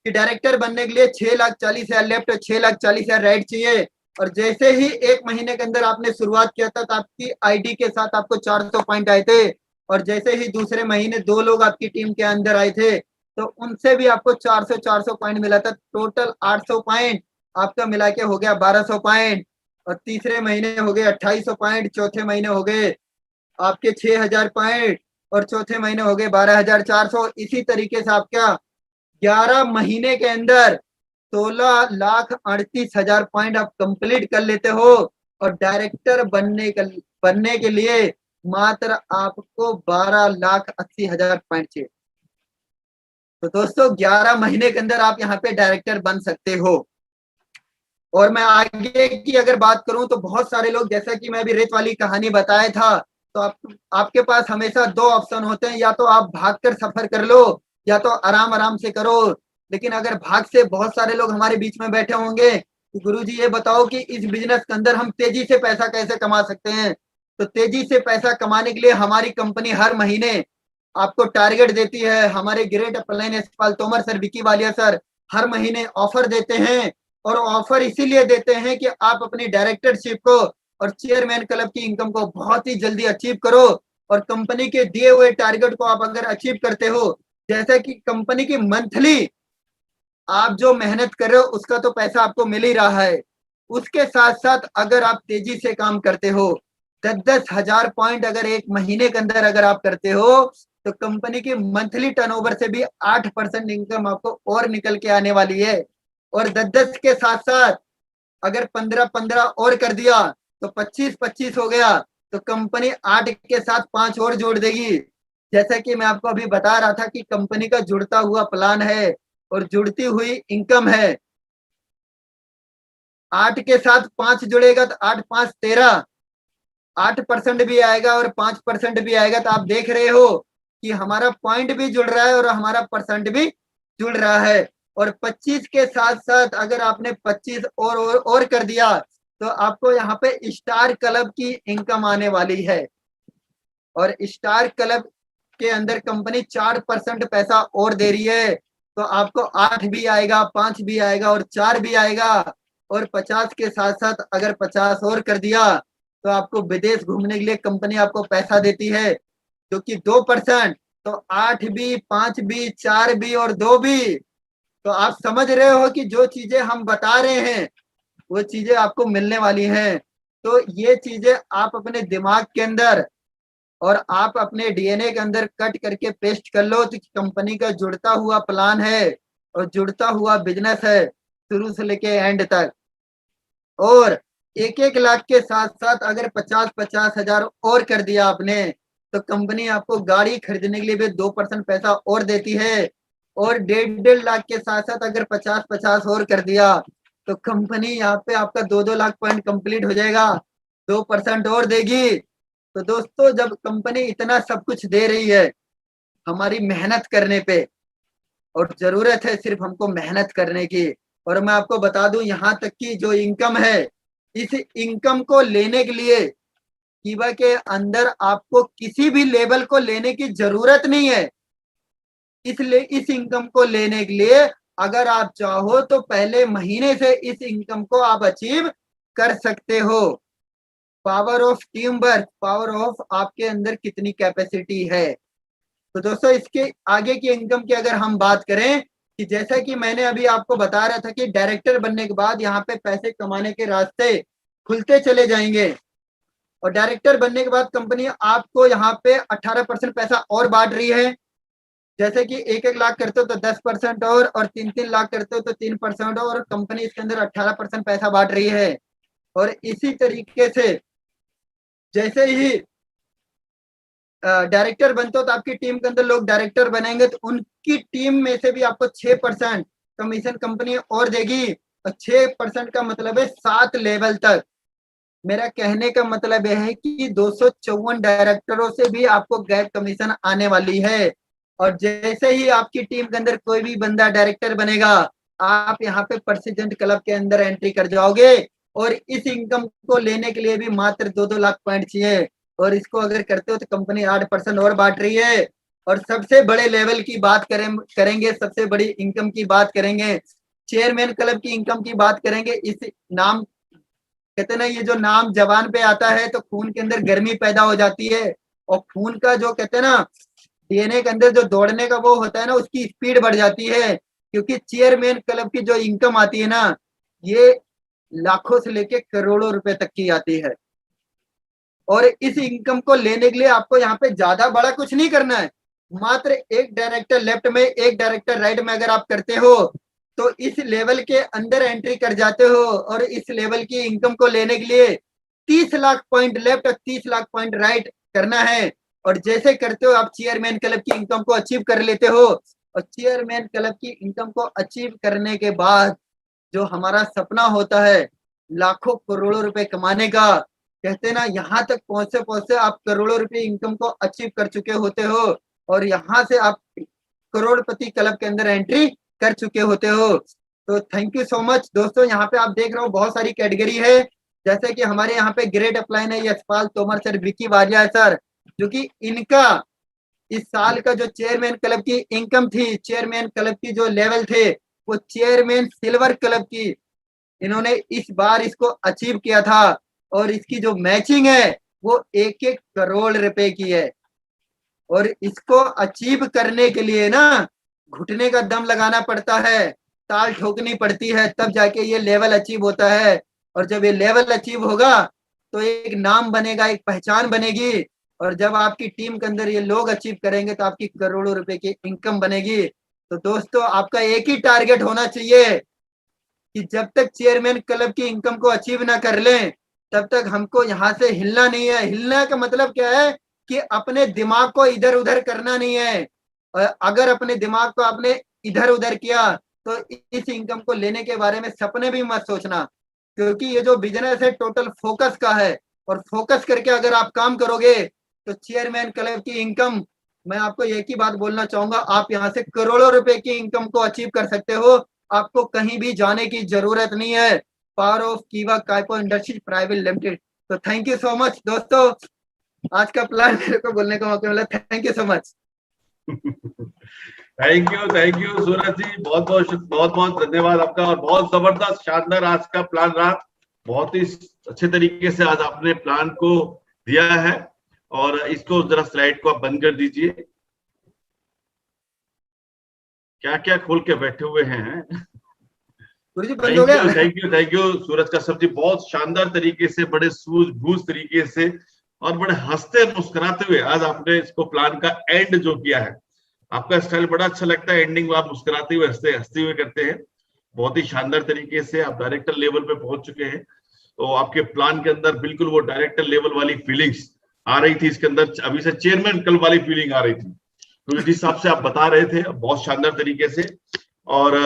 कि डायरेक्टर बनने के लिए 6,40,000 लेफ्ट और 6,40,000 राइट चाहिए। और जैसे ही एक महीने के अंदर आपने शुरुआत किया था तो आपकी आईडी के साथ आपको 400 पॉइंट आए थे। और जैसे ही दूसरे महीने 2 लोग आपकी टीम के अंदर आए थे तो उनसे भी आपको 400 पॉइंट मिला था, टोटल 800 पॉइंट आपका मिला के हो गया 1,200 पॉइंट। और तीसरे महीने हो गए 2,800 पॉइंट, चौथे महीने हो गए आपके 6,000 पॉइंट और चौथे महीने हो गए 12,400। इसी तरीके से आपका 11 महीने के अंदर 16,38,000 पॉइंट आप कंप्लीट कर लेते हो। और डायरेक्टर बनने के लिए मात्र आपको 12,80,000 पॉइंट चाहिए। तो दोस्तों 11 महीने के अंदर आप यहाँ पे डायरेक्टर बन सकते हो। और मैं आगे की अगर बात करूं तो बहुत सारे लोग, जैसा कि मैं अभी रेत वाली कहानी बताया था, तो आपके पास हमेशा 2 ऑप्शन होते हैं, या तो आप भागकर सफर कर लो या तो आराम आराम से करो। लेकिन अगर भाग से बहुत सारे लोग हमारे बीच में बैठे होंगे कि गुरुजी ये बताओ कि इस बिजनेस के अंदर हम तेजी से पैसा कैसे कमा सकते हैं। तो तेजी से पैसा कमाने के लिए हमारी कंपनी हर महीने आपको टारगेट देती है। हमारे great upline Yashpal Tomar sir, Vicky Walia sir हर महीने ऑफर देते हैं, और ऑफर इसीलिए देते हैं कि आप अपनी डायरेक्टरशिप को और चेयरमैन क्लब की इनकम को बहुत ही जल्दी अचीव करो। और कंपनी के दिए हुए टारगेट को आप अगर अचीव करते हो, जैसे कि कंपनी की मंथली आप जो मेहनत कर रहे हो उसका तो पैसा आपको मिल ही रहा है, उसके साथ साथ अगर आप तेजी से काम करते हो, 10-10 हजार पॉइंट अगर एक महीने के अंदर अगर आप करते हो, तो कंपनी की मंथली टर्नओवर से भी 8% इनकम आपको और निकल के आने वाली है। और 10-10 के साथ साथ अगर 15-15 और कर दिया तो 25-25 हो गया, तो कंपनी 8 के साथ 5 और जोड़ देगी। जैसा कि मैं आपको अभी बता रहा था कि कंपनी का जुड़ता हुआ प्लान है और जुड़ती हुई इनकम है। 8 के साथ 5 जुड़ेगा तो 8-5-13, 8% भी आएगा और 5% भी आएगा, तो आप देख रहे हो कि हमारा पॉइंट भी जुड़ रहा है और हमारा परसेंट भी जुड़ रहा है। और 25 के साथ साथ अगर आपने 25 और कर दिया, तो आपको यहाँ पे स्टार क्लब की इनकम आने वाली है। और स्टार क्लब के अंदर कंपनी 4% पैसा और दे रही है, तो आपको 8 भी आएगा, 5 भी आएगा और 4 भी आएगा। और 50 के साथ साथ अगर 50 और कर दिया, तो आपको विदेश घूमने के लिए कंपनी आपको पैसा देती है, जो कि 2%। तो 8 भी, 5 भी, 4 भी और 2 भी। तो आप समझ रहे हो कि जो चीजें हम बता रहे हैं वो चीजें आपको मिलने वाली हैं। तो ये चीजें आप अपने दिमाग के अंदर और आप अपने डीएनए के अंदर कट करके पेस्ट कर लो, तो कंपनी का जुड़ता हुआ प्लान है और जुड़ता हुआ बिजनेस है शुरू से लेके एंड तक। और 1-1 लाख के साथ साथ अगर 50-50 हजार और कर दिया आपने, तो कंपनी आपको गाड़ी खरीदने के लिए भी 2% पैसा और देती है। और 1.5-1.5 लाख के साथ साथ अगर 50-50 और कर दिया, तो कंपनी यहाँ पे आपका 2-2 लाख पॉइंट कंप्लीट हो जाएगा, 2% और देगी। तो दोस्तों, जब कंपनी इतना सब कुछ दे रही है हमारी मेहनत करने पे, और जरूरत है सिर्फ हमको मेहनत करने की। और मैं आपको बता दूं, यहाँ तक की जो इनकम है, इस इनकम को लेने के लिए कीबा के अंदर आपको किसी भी लेवल को लेने की जरूरत नहीं है। इसलिए इस इनकम को लेने के लिए अगर आप चाहो तो पहले महीने से इस इनकम को आप अचीव कर सकते हो। Power of team work, power of आपके अंदर कितनी कैपेसिटी है। तो दोस्तों, इसके आगे की इनकम की अगर हम बात करें, कि जैसा कि मैंने अभी आपको बता रहा था कि डायरेक्टर बनने के बाद यहाँ पे पैसे कमाने के रास्ते खुलते चले जाएंगे। और डायरेक्टर बनने के बाद कंपनी आपको यहाँ पे 18% पैसा और बांट रही है। जैसे कि 1-1 लाख करते हो तो 10% और 3-3 लाख करते हो तो 3% और कंपनी इसके अंदर 18% पैसा बांट रही है। और इसी तरीके से जैसे ही डायरेक्टर बनते हो तो आपकी टीम के अंदर लोग डायरेक्टर बनेंगे, तो उनकी टीम में से भी आपको 6% कमीशन कंपनी और देगी। और 6% का मतलब है 7 लेवल तक। मेरा कहने का मतलब यह है कि 254 डायरेक्टरों से भी आपको गैर कमीशन आने वाली है। और जैसे ही आपकी टीम के अंदर कोई भी बंदा डायरेक्टर बनेगा, आप यहाँ पे प्रेसिडेंट क्लब के अंदर एंट्री कर जाओगे। और इस इनकम को लेने के लिए भी मात्र 2-2 लाख पॉइंट चाहिए। और इसको अगर करते हो तो कंपनी 8% और बांट रही है। और सबसे बड़े लेवल की बात करेंगे, सबसे बड़ी इनकम की बात करेंगे, चेयरमैन क्लब की इनकम की बात करेंगे। इस नाम, कहते ना, ये जो नाम जबान पे आता है तो खून के अंदर गर्मी पैदा हो जाती है। और खून का जो कहते हैं ना, डीएनए के अंदर जो दौड़ने का वो होता है ना, उसकी स्पीड बढ़ जाती है। क्योंकि चेयरमैन क्लब की जो इनकम आती है ना, ये लाखों से लेके करोड़ों रुपए तक की आती है। और इस इनकम को लेने के लिए आपको यहाँ पे ज्यादा बड़ा कुछ नहीं करना है। मात्र एक डायरेक्टर लेफ्ट में, एक डायरेक्टर राइट में अगर आप करते हो, तो इस लेवल के अंदर एंट्री कर जाते हो। और इस लेवल की इनकम को लेने के लिए 30 लाख पॉइंट लेफ्ट और 30 लाख पॉइंट राइट करना है। और जैसे करते हो आप चेयरमैन क्लब की इनकम को अचीव कर लेते हो। और चेयरमैन क्लब की इनकम को अचीव करने के बाद जो हमारा सपना होता है लाखों करोड़ों रुपए कमाने का, कहते हैं ना, यहाँ तक पहुंचते पहुंचते आप करोड़ों रुपए इनकम को अचीव कर चुके होते हो। और यहाँ से आप करोड़पति क्लब के अंदर एंट्री कर चुके होते हो। तो थैंक यू सो मच दोस्तों। यहाँ पे आप देख रहे हो बहुत सारी कैटेगरी है। जैसे कि हमारे यहाँ पे ग्रेट अपलाइन है यशपाल तोमर सर, विकी वालिया सर, जो कि इनका इस साल का जो चेयरमैन क्लब की इनकम थी, चेयरमैन क्लब की जो लेवल थे, वो चेयरमैन सिल्वर क्लब की इन्होंने इस बार इसको अचीव किया था। और इसकी जो मैचिंग है वो 1-1 करोड़ रुपए की है। और इसको अचीव करने के लिए ना घुटने का दम लगाना पड़ता है, ताल ठोकनी पड़ती है, तब जाके ये लेवल अचीव होता है। और जब ये लेवल अचीव होगा तो एक नाम बनेगा, एक पहचान बनेगी। और जब आपकी टीम के अंदर ये लोग अचीव करेंगे तो आपकी करोड़ों रुपए की इनकम बनेगी। तो दोस्तों, आपका एक ही टारगेट होना चाहिए कि जब तक चेयरमैन क्लब की इनकम को अचीव ना कर लें तब तक हमको यहाँ से हिलना नहीं है। हिलना का मतलब क्या है कि अपने दिमाग को इधर उधर करना नहीं है। और अगर अपने दिमाग को आपने इधर उधर किया तो इस इनकम को लेने के बारे में सपने भी मत सोचना, क्योंकि ये जो बिजनेस है टोटल फोकस का है। और फोकस करके अगर आप काम करोगे तो चेयरमैन क्लब की इनकम, मैं आपको एक ही बात बोलना चाहूंगा, आप यहाँ से करोड़ों रुपए की इनकम को अचीव कर सकते हो। आपको कहीं भी जाने की जरूरत नहीं है। पावर ऑफ कीवा काइपो इंडस्ट्रीज प्राइवेट लिमिटेड। तो थैंक यू सो मच दोस्तों, आज का प्लान मेरे को बोलने का मौका मिला। Thank you so much. Thank you Suraj ji, बहुत बहुत धन्यवाद आपका। और बहुत जबरदस्त शानदार आज का प्लान रहा। बहुत ही अच्छे तरीके से आज आपने प्लान को दिया है। और इसको जरा स्लाइड को आप बंद कर दीजिए। क्या क्या खोल के बैठे हुए हैं। थैंक यू सूरज कश्यप जी, बहुत शानदार तरीके से, बड़े सूझबूझ तरीके से और बड़े हंसते मुस्कुराते हुए आज आपने इसको प्लान का एंड जो किया है। आपका स्टाइल बड़ा अच्छा लगता है, एंडिंग आप मुस्कुराते हुए हंसते हुए करते हैं। बहुत ही शानदार तरीके से आप डायरेक्टर लेवल पे पहुंच चुके हैं। तो आपके प्लान के अंदर बिल्कुल वो डायरेक्टर लेवल वाली फीलिंग्स आ रही थी इसके अंदर, अभी से चेयरमैन क्लब वाली फीलिंग आ रही थी। तो जिस हिसाब से आप बता रहे थे बहुत शानदार तरीके से। और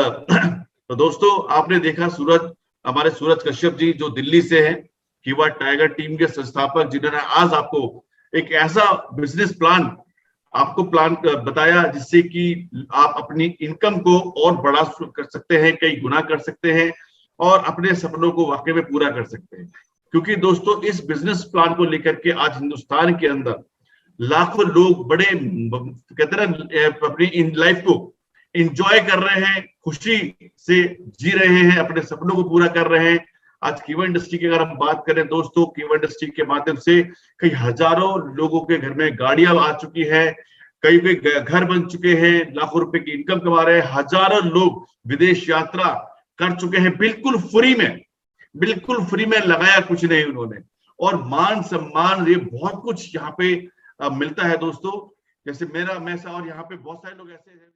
तो दोस्तों, आपने देखा हमारे सूरज कश्यप जी जो दिल्ली से हैं, कीवा टाइगर टीम के संस्थापक, जिन्होंने आज आपको एक ऐसा बिजनेस प्लान बताया जिससे कि आप अपनी इनकम को और बड़ा कर सकते हैं, कई गुना कर सकते हैं और अपने सपनों को वाकई में पूरा कर सकते हैं। क्योंकि दोस्तों, इस बिजनेस प्लान को लेकर के आज हिंदुस्तान के अंदर लाखों लोग बड़े कहते हैं अपनी इन लाइफ को एंजॉय कर रहे हैं, खुशी से जी रहे हैं, अपने सपनों को पूरा कर रहे हैं। आज कीवा इंडस्ट्री की अगर हम बात करें दोस्तों, कीवा इंडस्ट्री के माध्यम से कई हजारों लोगों के घर में गाड़ियां आ चुकी है, कई के घर बन चुके हैं, लाखों रुपए की इनकम कमा रहे हैं, हजारों लोग विदेश यात्रा कर चुके हैं बिल्कुल फ्री में लगाया कुछ नहीं उन्होंने। और मान सम्मान, ये बहुत कुछ यहाँ पे मिलता है दोस्तों। जैसे मैं और यहाँ पे बहुत सारे लोग ऐसे हैं।